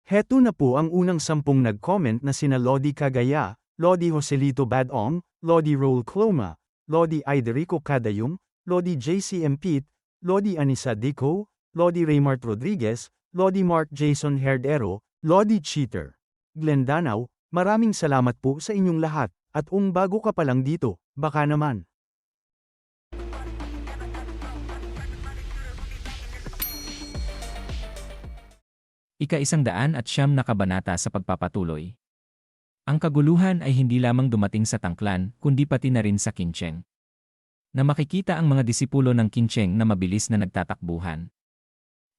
Heto na po ang unang 10 nag-comment na sina Lodi Cagaya, Lodi Joselito Badong, Lodi Roel Cloma, Lodi Iderico Cadayum, Lodi JCM Pete, Lodi Anisa Dico, Lodi Raymart Rodriguez, Lodi Mark Jason Herdero, Lodi Cheater. Glendanaw, maraming salamat po sa inyong lahat, at bago ka pa lang dito, baka naman. Ika-109 na kabanata sa pagpapatuloy. Ang kaguluhan ay hindi lamang dumating sa tangklan, kundi pati na rin sa Kincheng. Na makikita ang mga disipulo ng Kincheng na mabilis na nagtatakbuhan.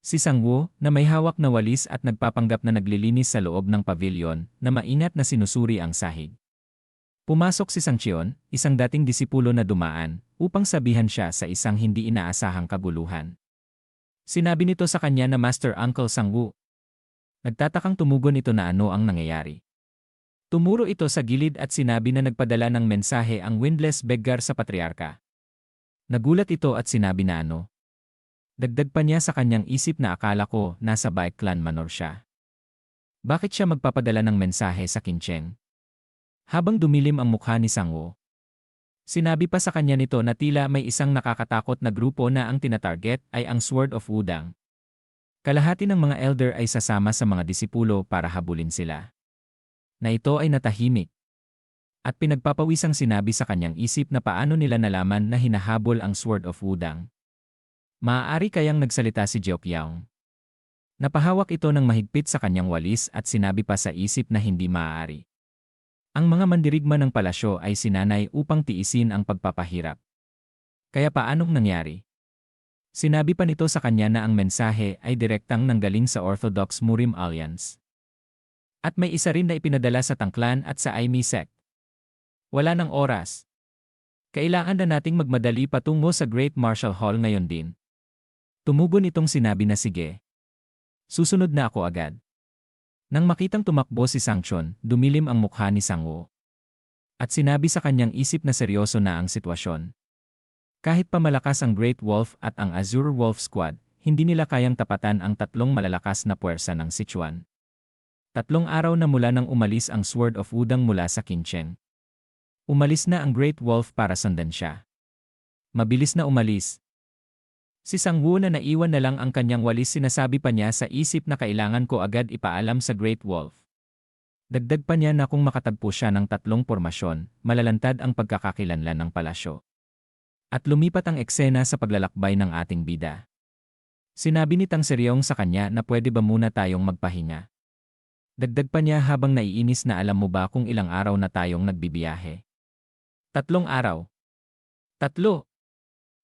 Si Sangwo, na may hawak na walis at nagpapanggap na naglilinis sa loob ng pavilion, na mainat na sinusuri ang sahig. Pumasok si Sangcheon, isang dating disipulo na dumaan, upang sabihan siya sa isang hindi inaasahang kaguluhan. Sinabi nito sa kanya na Master Uncle Sangwo. Nagtatakang tumugon ito na ano ang nangyayari. Tumuro ito sa gilid at sinabi na nagpadala ng mensahe ang Windless Beggar sa Patriarka. Nagulat ito at sinabi na ano. Dagdag pa niya sa kanyang isip na akala ko nasa Baek Clan Manor siya. Bakit siya magpapadala ng mensahe sa Kincheng? Habang dumilim ang mukha ni Sangwo, sinabi pa sa kanya nito na tila may isang nakakatakot na grupo na ang tinatarget ay ang Sword of Wudang. Kalahati ng mga elder ay sasama sa mga disipulo para habulin sila. Na ito ay natahimik. At pinagpapawisang sinabi sa kanyang isip na paano nila nalaman na hinahabol ang Sword of Wudang. Maaari kayang nagsalita si Jeokyaung. Napahawak ito ng mahigpit sa kanyang walis at sinabi pa sa isip na hindi maaari. Ang mga mandirigma ng palasyo ay sinanay upang tiisin ang pagpapahirap. Kaya paanong nangyari? Sinabi pa nito sa kanya na ang mensahe ay direktang nanggaling sa Orthodox Murim Alliance. At may isa rin na ipinadala sa Tangklan at sa Aimee sect. Wala ng oras. Kailangan na nating magmadali patungo sa Great Martial Hall ngayon din. Tumugon itong sinabi na sige. Susunod na ako agad. Nang makitang tumakbo si Sangchon, dumilim ang mukha ni Sangwo. At sinabi sa kanyang isip na seryoso na ang sitwasyon. Kahit pa malakas ang Great Wolf at ang Azure Wolf Squad, hindi nila kayang tapatan ang tatlong malalakas na puwersa ng Sichuan. 3 araw na mula nang umalis ang Sword of Wudang mula sa Kincheng. Umalis na ang Great Wolf para sundan siya. Mabilis na umalis. Si Sangwo na naiwan na lang ang kanyang walis sinasabi pa niya sa isip na kailangan ko agad ipaalam sa Great Wolf. Dagdag pa niya na kung makatagpo siya ng 3 pormasyon, malalantad ang pagkakakilanlan ng palasyo. At lumipat ang eksena sa paglalakbay ng ating bida. Sinabi ni Tang Seryong sa kanya na pwede ba muna tayong magpahinga. Dagdag pa niya habang naiinis na alam mo ba kung ilang araw na tayong nagbibiyahe. 3 araw. 3.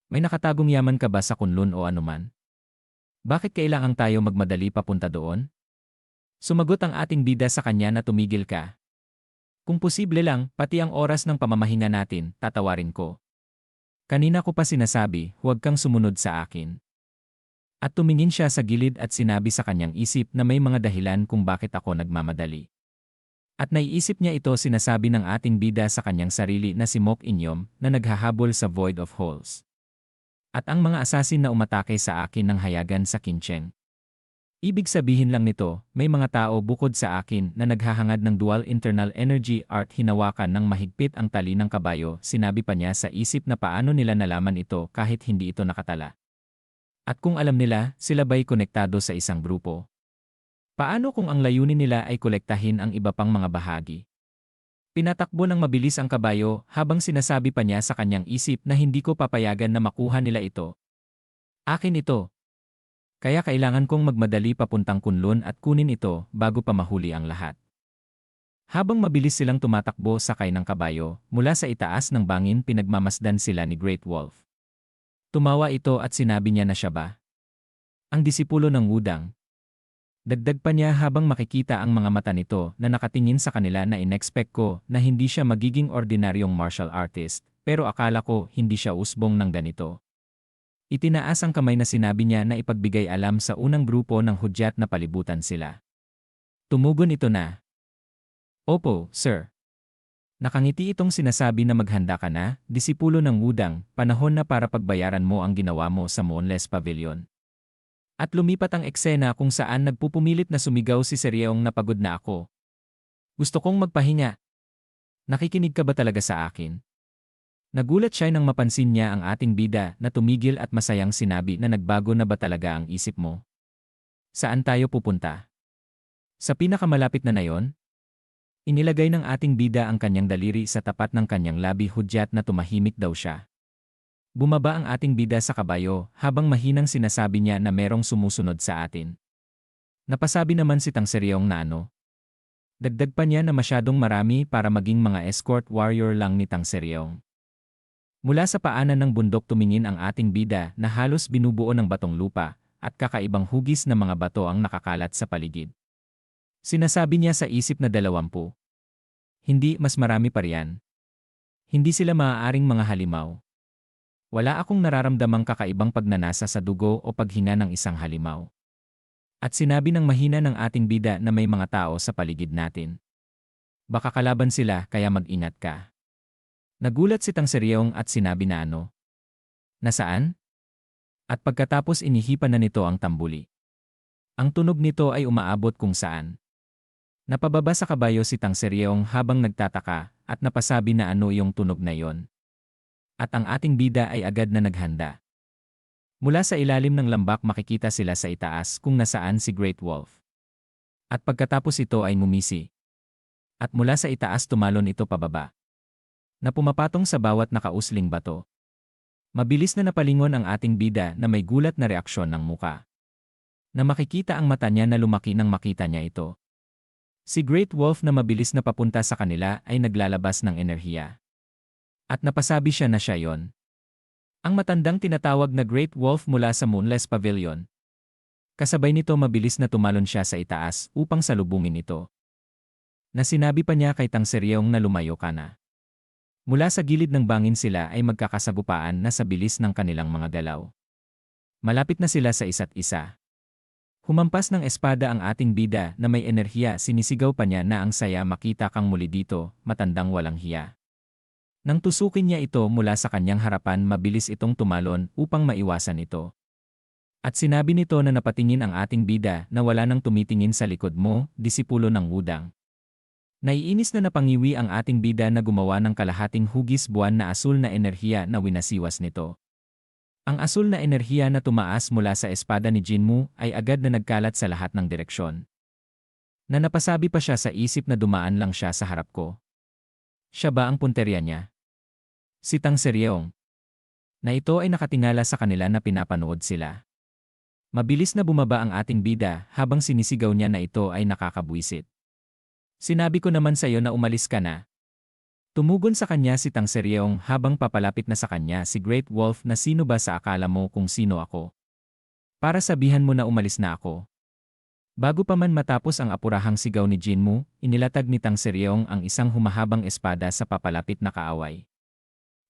May nakatagong yaman ka ba sa Kunlun o anuman? Bakit kailangan tayo magmadali papunta doon? Sumagot ang ating bida sa kanya na tumigil ka. Kung posible lang, pati ang oras ng pamamahinga natin, tatawarin ko. Kanina ko pa sinasabi, huwag kang sumunod sa akin. At tumingin siya sa gilid at sinabi sa kanyang isip na may mga dahilan kung bakit ako nagmamadali. At naiisip niya ito sinasabi ng ating bida sa kanyang sarili na si Mok Inyom na naghahabol sa Void of Holes. At ang mga asasin na umatake sa akin ng hayagan sa Kincheng. Ibig sabihin lang nito, may mga tao bukod sa akin na naghahangad ng dual internal energy art hinawakan ng mahigpit ang tali ng kabayo, sinabi pa niya sa isip na paano nila nalaman ito kahit hindi ito nakatala. At kung alam nila, sila ba'y konektado sa isang grupo? Paano kung ang layunin nila ay kolektahin ang iba pang mga bahagi? Pinatakbo ng mabilis ang kabayo habang sinasabi pa niya sa kanyang isip na hindi ko papayagan na makuha nila ito. Akin ito. Kaya kailangan kong magmadali papuntang Kunlun at kunin ito bago pa mahuli ang lahat. Habang mabilis silang tumatakbo sakay ng kabayo, mula sa itaas ng bangin pinagmamasdan sila ni Great Wolf. Tumawa ito at sinabi niya na siya ba? Ang disipulo ng Wudang. Dagdag pa niya habang makikita ang mga mata nito na nakatingin sa kanila na inexpect ko na hindi siya magiging ordinaryong martial artist, pero akala ko hindi siya usbong ng ganito. Itinaas ang kamay na sinabi niya na ipagbigay alam sa unang grupo ng hudyat na palibutan sila. Tumugon ito na. Opo, sir. Nakangiti itong sinasabi na maghanda ka na, disipulo ng Wudang, panahon na para pagbayaran mo ang ginawa mo sa Moonless Pavilion. At lumipat ang eksena kung saan nagpupumilit na sumigaw si Seryeong na pagod na ako. Gusto kong magpahinga. Nakikinig ka ba talaga sa akin? Nagulat siya nang mapansin niya ang ating bida na tumigil at masayang sinabi na nagbago na ba talaga ang isip mo? Saan tayo pupunta? Sa pinakamalapit na nayon? Inilagay ng ating bida ang kanyang daliri sa tapat ng kanyang labi hudyat na tumahimik daw siya. Bumaba ang ating bida sa kabayo habang mahinang sinasabi niya na merong sumusunod sa atin. Napasabi naman si Tang Seryong na ano. Dagdag pa niya na masyadong marami para maging mga escort warrior lang ni Tang Seryong. Mula sa paanan ng bundok tumingin ang ating bida na halos binubuo ng batong lupa at kakaibang hugis na mga bato ang nakakalat sa paligid. Sinasabi niya sa isip na 20. Hindi, mas marami pa riyan. Hindi sila maaaring mga halimaw. Wala akong nararamdamang kakaibang pagnanasa sa dugo o paghinga ng isang halimaw. At sinabi ng mahina ng ating bida na may mga tao sa paligid natin. Baka kalaban sila kaya mag-ingat ka. Nagulat si Tang Seryong at sinabi na ano. Nasaan? At pagkatapos inihipan na nito ang tambuli. Ang tunog nito ay umaabot kung saan. Napababa sa kabayo si Tang Seryong habang nagtataka at napasabi na ano yung tunog na yon. At ang ating bida ay agad na naghanda. Mula sa ilalim ng lambak makikita sila sa itaas kung nasaan si Great Wolf. At pagkatapos ito ay mumisi. At mula sa itaas tumalon ito pababa. Na pumapatong sa bawat nakausling bato. Mabilis na napalingon ang ating bida na may gulat na reaksyon ng muka. Na makikita ang mata niya na lumaki nang makita niya ito. Si Great Wolf na mabilis na papunta sa kanila ay naglalabas ng enerhiya. At napasabi siya na siya yon. Ang matandang tinatawag na Great Wolf mula sa Moonless Pavilion. Kasabay nito mabilis na tumalon siya sa itaas upang salubungin ito. Na sinabi pa niya kay Tang Seryong na lumayo ka na. Mula sa gilid ng bangin sila ay magkakasagupaan na sa bilis ng kanilang mga galaw. Malapit na sila sa isa't isa. Humampas ng espada ang ating bida na may enerhiya sinisigaw pa niya na ang saya makita kang muli dito, matandang walang hiya. Nang tusukin niya ito mula sa kanyang harapan mabilis itong tumalon upang maiwasan ito. At sinabi nito na napatingin ang ating bida na wala nang tumitingin sa likod mo, disipulo ng Wudang. Naiinis na napangiwi ang ating bida na gumawa ng kalahating hugis buwan na asul na enerhiya na winasiwas nito. Ang asul na enerhiya na tumaas mula sa espada ni Jinmu ay agad na nagkalat sa lahat ng direksyon. Na napasabi pa siya sa isip na dumaan lang siya sa harap ko. Siya ba ang punterya niya? Si Tang Seryong. Na ito ay nakatingala sa kanila na pinapanood sila. Mabilis na bumaba ang ating bida habang sinisigaw niya na ito ay nakakabwisit. Sinabi ko naman sa iyo na umalis ka na. Tumugon sa kanya si Tang Seryong habang papalapit na sa kanya si Great Wolf na sino ba sa akala mo kung sino ako. Para sabihan mo na umalis na ako. Bago pa man matapos ang apurahang sigaw ni Jinmu, inilatag ni Tang Seryong ang isang humahabang espada sa papalapit na kaaway.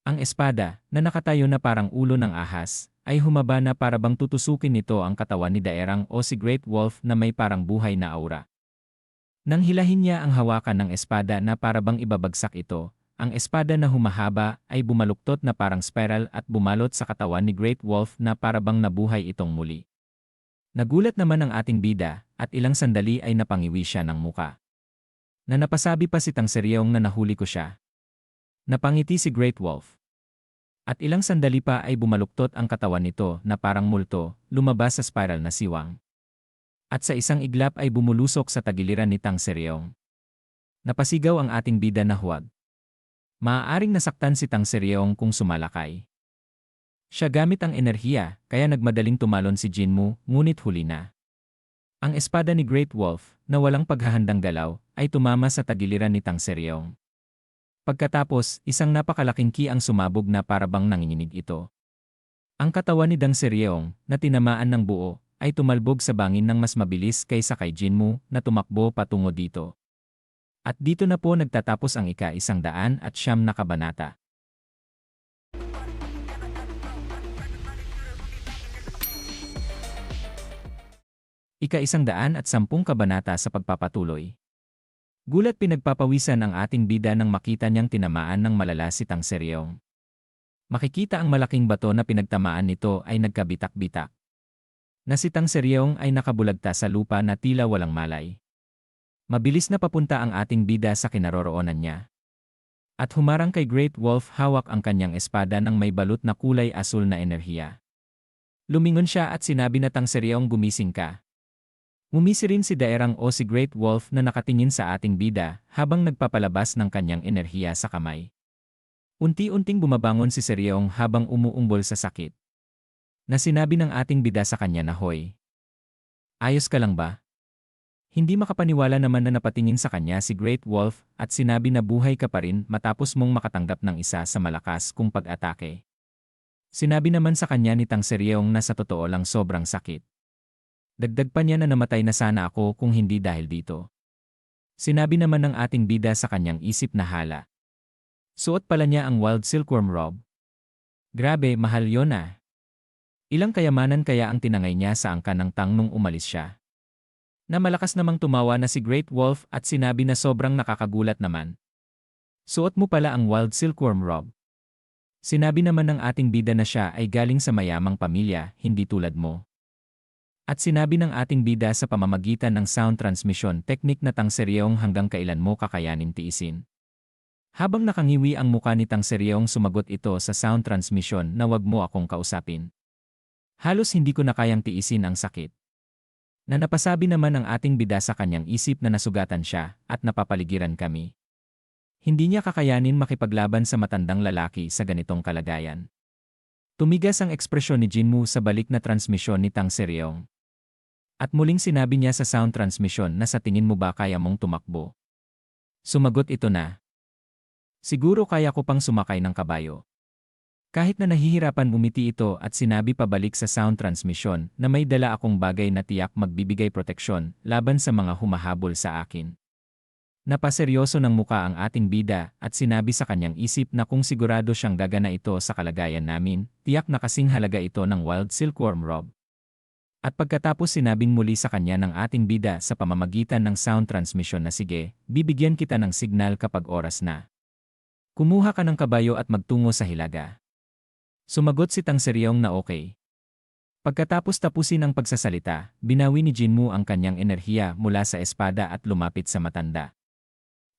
Ang espada, na nakatayo na parang ulo ng ahas, ay humaba na para bang tutusukin nito ang katawan ni Daerang o si Great Wolf na may parang buhay na aura. Nang hilahin niya ang hawakan ng espada na para bang ibabagsak ito, ang espada na humahaba ay bumaluktot na parang spiral at bumalot sa katawan ni Great Wolf na para bang nabuhay itong muli. Nagulat naman ang ating bida at ilang sandali ay napangiwi siya ng muka. Na napasabi pa si Tang Seryong na nahuli ko siya. Napangiti si Great Wolf. At ilang sandali pa ay bumaluktot ang katawan nito na parang multo, lumabas sa spiral na siwang. At sa isang iglap ay bumulusok sa tagiliran ni Tang Seryong. Napasigaw ang ating bida na huwag. Maaaring nasaktan si Tang Seryong kung sumalakay. Siya gamit ang enerhiya, kaya nagmadaling tumalon si Jinmu, ngunit huli na. Ang espada ni Great Wolf, na walang paghahandang galaw, ay tumama sa tagiliran ni Tang Seryong. Pagkatapos, isang napakalaking ki ang sumabog na para bang nanginginig ito. Ang katawan ni Tang Seryong, na tinamaan ng buo, ay tumalbog sa bangin ng mas mabilis kaysa kay Jinmu na tumakbo patungo dito. At dito na po nagtatapos ang ika-109 na kabanata. Ika-110 kabanata sa pagpapatuloy. Gulat pinagpapawisan ang ating bida nang makita niyang tinamaan ng malala si Tang Seryong. Makikita ang malaking bato na pinagtamaan nito ay nagkabitak-bitak. Na si Tang Seryong ay nakabulagta sa lupa na tila walang malay. Mabilis na papunta ang ating bida sa kinaroroonan niya. At humarang kay Great Wolf hawak ang kanyang espada ng may balot na kulay asul na enerhiya. Lumingon siya at sinabi na Tang Seryong gumising ka. Ngumisi rin si Daerang o si Great Wolf na nakatingin sa ating bida habang nagpapalabas ng kanyang enerhiya sa kamay. Unti-unting bumabangon si Seryong habang umuumbol sa sakit. Na sinabi ng ating bida sa kanya na hoy. Ayos ka lang ba? Hindi makapaniwala naman na napatingin sa kanya si Great Wolf at sinabi na buhay ka pa rin matapos mong makatanggap ng isa sa malakas kong pag-atake. Sinabi naman sa kanya ni Tang Seryong na sa totoo lang sobrang sakit. Dagdag pa niya na namatay na sana ako kung hindi dahil dito. Sinabi naman ng ating bida sa kanyang isip na hala. Suot pala niya ang Wild Silkworm Robe. Grabe, mahal yon ah. Ilang kayamanan kaya ang tinangay niya sa angkan ng Tang nung umalis siya. Na malakas namang tumawa na si Great Wolf at sinabi na sobrang nakakagulat naman. Suot mo pala ang Wild Silkworm Robe. Sinabi naman ng ating bida na siya ay galing sa mayamang pamilya, hindi tulad mo. At sinabi ng ating bida sa pamamagitan ng sound transmission technique na Tang Seryong hanggang kailan mo kakayanin tiisin. Habang nakangiwi ang muka ni Tang Seryong sumagot ito sa sound transmission na wag mo akong kausapin. Halos hindi ko na kayang tiisin ang sakit. Na napasabi naman ang ating bida sa kanyang isip na nasugatan siya at napapaligiran kami. Hindi niya kakayanin makipaglaban sa matandang lalaki sa ganitong kalagayan. Tumigas ang ekspresyon ni Jinmu sa balik na transmisyon ni Tang Seryong. At muling sinabi niya sa sound transmission na sa tingin mo ba kaya mong tumakbo? Sumagot ito na. Siguro kaya ko pang sumakay ng kabayo. Kahit na nahihirapan umiti ito at sinabi pabalik sa sound transmission na may dala akong bagay na tiyak magbibigay proteksyon laban sa mga humahabol sa akin. Napaseryoso ng muka ang ating bida at sinabi sa kanyang isip na kung sigurado siyang gagana ito sa kalagayan namin, tiyak na kasing halaga ito ng Wild Silkworm Robe. At pagkatapos sinabing muli sa kanya ng ating bida sa pamamagitan ng sound transmission na sige, bibigyan kita ng signal kapag oras na. Kumuha ka ng kabayo at magtungo sa hilaga. Sumagot si Tang Seryong na okay. Pagkatapos tapusin ang pagsasalita, binawi ni Jinmu ang kanyang enerhiya mula sa espada at lumapit sa matanda.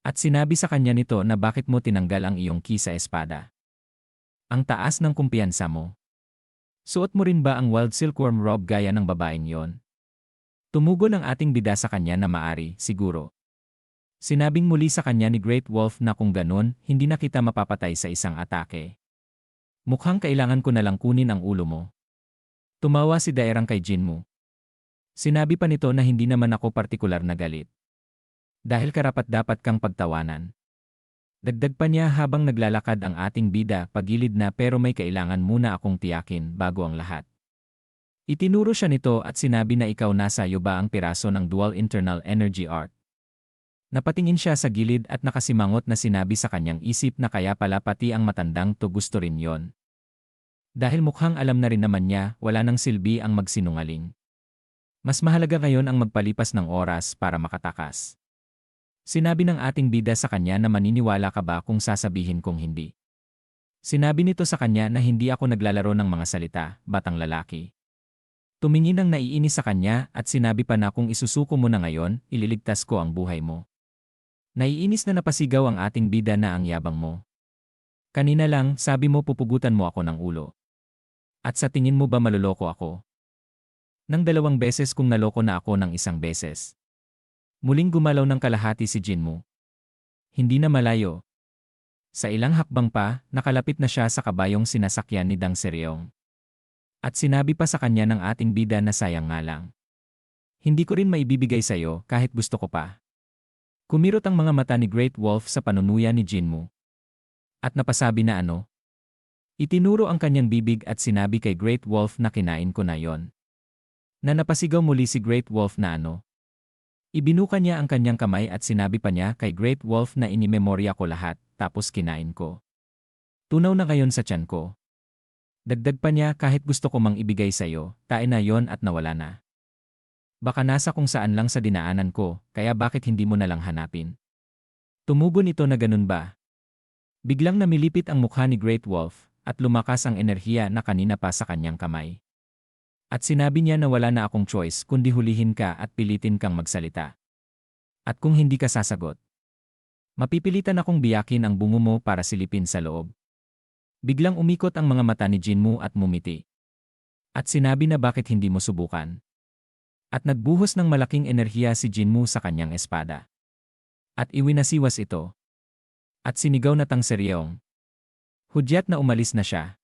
At sinabi sa kanya nito na bakit mo tinanggal ang iyong key sa espada. Ang taas ng kumpiyansa mo. Suot mo rin ba ang Wild Silkworm Robe gaya ng babaeng yon? Tumugon ang ating bida sa kanya na maari, siguro. Sinabing muli sa kanya ni Great Wolf na kung ganun, hindi na kita mapapatay sa isang atake. Mukhang kailangan ko na lang kunin ang ulo mo. Tumawa si Daerang kay Jinmu. Sinabi pa nito na hindi naman ako partikular na galit. Dahil karapat-dapat kang pagtawanan. Dagdag pa niya habang naglalakad ang ating bida pagilid na pero may kailangan muna akong tiyakin bago ang lahat. Itinuro siya nito at sinabi na ikaw nasa iyo ba ang piraso ng Dual Internal Energy Art. Napatingin siya sa gilid at nakasimangot na sinabi sa kanyang isip na kaya pala pati ang matandang to gusto rin yon. Dahil mukhang alam na rin naman niya, wala nang silbi ang magsinungaling. Mas mahalaga ngayon ang magpalipas ng oras para makatakas. Sinabi ng ating bida sa kanya na maniniwala ka ba kung sasabihin kong hindi. Sinabi nito sa kanya na hindi ako naglalaro ng mga salita, batang lalaki. Tumingin ang naiinis sa kanya at sinabi pa na kung isusuko mo na ngayon, ililigtas ko ang buhay mo. Naiinis na napasigaw ang ating bida na ang yabang mo. Kanina lang, sabi mo pupugutan mo ako ng ulo. At sa tingin mo ba maluloko ako? Nang 2 beses kung naloko na ako ng 1 beses. Muling gumalaw ng kalahati si Jinmu. Hindi na malayo. Sa ilang hakbang pa, nakalapit na siya sa kabayong sinasakyan ni Tang Seryong. At sinabi pa sa kanya ng ating bida na sayang nga lang. Hindi ko rin maibibigay sa'yo kahit gusto ko pa. Kumirot ang mga mata ni Great Wolf sa panunuya ni Jinmu. At napasabi na ano? Itinuro ang kanyang bibig at sinabi kay Great Wolf na kinain ko na yon. Na napasigaw muli si Great Wolf na ano? Ibinuka niya ang kanyang kamay at sinabi pa niya kay Great Wolf na inimemorya ko lahat, tapos kinain ko. Tunaw na ngayon sa tiyan ko. Dagdag pa niya kahit gusto ko mang ibigay sa'yo, tain na yon at nawala na. Baka nasa kung saan lang sa dinaanan ko, kaya bakit hindi mo na lang hanapin? Tumugon ito na ganun ba? Biglang namilipit ang mukha ni Great Wolf, at lumakas ang enerhiya na kanina pa sa kanyang kamay. At sinabi niya na wala na akong choice kundi hulihin ka at pilitin kang magsalita. At kung hindi ka sasagot, mapipilitan akong biyakin ang bungo mo para silipin sa loob. Biglang umikot ang mga mata ni Jinmu at mumiti. At sinabi na bakit hindi mo subukan. At nagbuhos ng malaking enerhiya si Jinmu sa kanyang espada. At iwinasiwas ito. At sinigaw na Tang Seryeong. Hudyat na umalis na siya.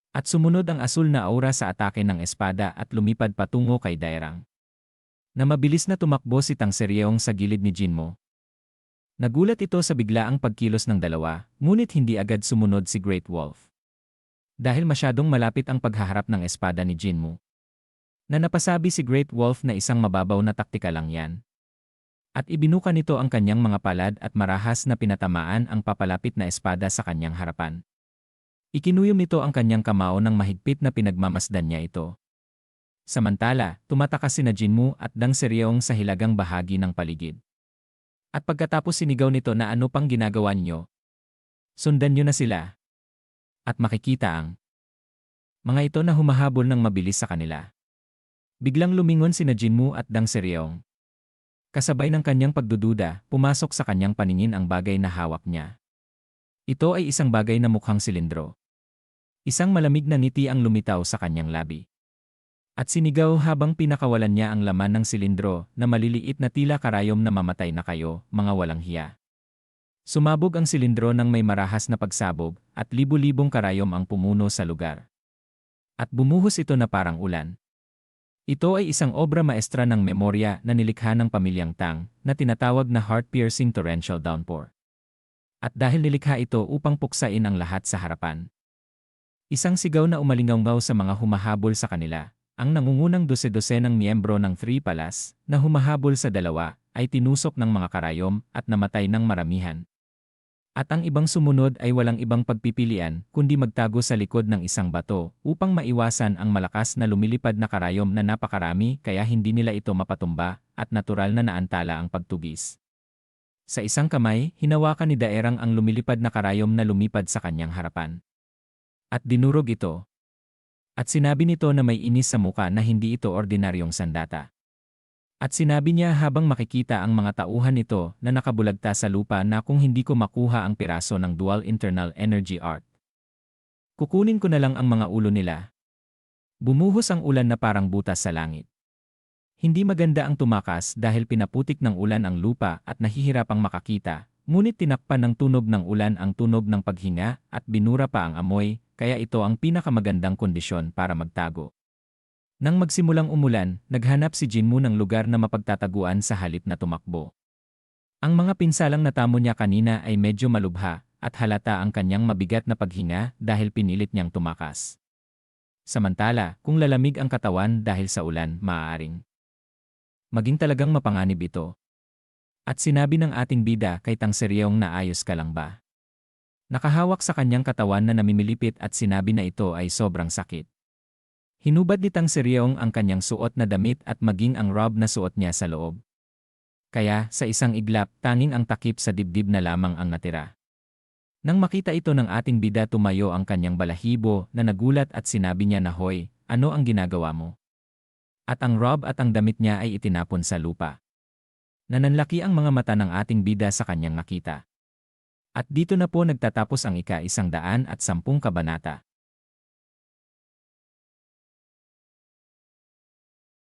At sumunod ang asul na aura sa atake ng espada at lumipad patungo kay Dairang. Na mabilis na tumakbo si Tang Seryeong sa gilid ni Jinmu. Nagulat ito sa biglaang pagkilos ng dalawa, ngunit hindi agad sumunod si Great Wolf. Dahil masyadong malapit ang paghaharap ng espada ni Jinmu. Na napasabi si Great Wolf na isang mababaw na taktika lang yan. At ibinuka nito ang kanyang mga palad at marahas na pinatamaan ang papalapit na espada sa kanyang harapan. Ikinuyom nito ang kanyang kamao ng mahigpit na pinagmamasdan niya ito. Samantala, tumatakas sina Jinmu at Tang Seryeong sa hilagang bahagi ng paligid. At pagkatapos sinigaw nito na ano pang ginagawa niyo? Sundan niyo na sila. At makikita ang mga ito na humahabol ng mabilis sa kanila. Biglang lumingon sina Jinmu at Tang Seryeong. Kasabay ng kanyang pagdududa, pumasok sa kanyang paningin ang bagay na hawak niya. Ito ay isang bagay na mukhang silindro. Isang malamig na ngiti ang lumitaw sa kanyang labi. At sinigaw habang pinakawalan niya ang laman ng silindro na maliliit na tila karayom na mamatay na kayo, mga walang hiya. Sumabog ang silindro ng may marahas na pagsabog at libu-libong karayom ang pumuno sa lugar. At bumuhos ito na parang ulan. Ito ay isang obra maestra ng memorya na nilikha ng pamilyang Tang na tinatawag na heart-piercing torrential downpour. At dahil nilikha ito upang puksain ang lahat sa harapan. Isang sigaw na umalingaw sa mga humahabol sa kanila, ang nangungunang dose-dosenang miyembro ng Three Palace na humahabol sa dalawa ay tinusok ng mga karayom at namatay ng maramihan. At ang ibang sumunod ay walang ibang pagpipilian kundi magtago sa likod ng isang bato upang maiwasan ang malakas na lumilipad na karayom na napakarami kaya hindi nila ito mapatumba at natural na naantala ang pagtugis. Sa isang kamay, hinawakan ni Daerang ang lumilipad na karayom na lumipad sa kanyang harapan. At dinurog ito. At sinabi nito na may inis sa muka na hindi ito ordinaryong sandata. At sinabi niya habang makikita ang mga tauhan nito na nakabulagta sa lupa na kung hindi ko makuha ang piraso ng Dual Internal Energy Art, kukunin ko na lang ang mga ulo nila. Bumuhos ang ulan na parang butas sa langit. Hindi maganda ang tumakas dahil pinaputik ng ulan ang lupa at nahihirapang makakita, ngunit tinakpan ng tunog ng ulan ang tunog ng paghinga at binura pa ang amoy, kaya ito ang pinakamagandang kondisyon para magtago. Nang magsimulang umulan, naghanap si Jinmu ng lugar na mapagtataguan sa halip na tumakbo. Ang mga pinsalang natamo niya kanina ay medyo malubha at halata ang kanyang mabigat na paghinga dahil pinilit niyang tumakas. Samantala, kung lalamig ang katawan dahil sa ulan, maaaring maging talagang mapanganib ito. At sinabi ng ating bida kay Tang Seryeong na ayos ka lang ba? Nakahawak sa kanyang katawan na namimilipit at sinabi na ito ay sobrang sakit. Hinubad ni Tang Seryeong ang kanyang suot na damit at maging ang robe na suot niya sa loob. Kaya, sa isang iglap, tanging ang takip sa dibdib na lamang ang natira. Nang makita ito ng ating bida tumayo ang kanyang balahibo na nagulat at sinabi niya na hoy, ano ang ginagawa mo? At ang robe at ang damit niya ay itinapon sa lupa. Nananlaki ang mga mata ng ating bida sa kanyang nakita. At dito na po nagtatapos ang ika-110 kabanata.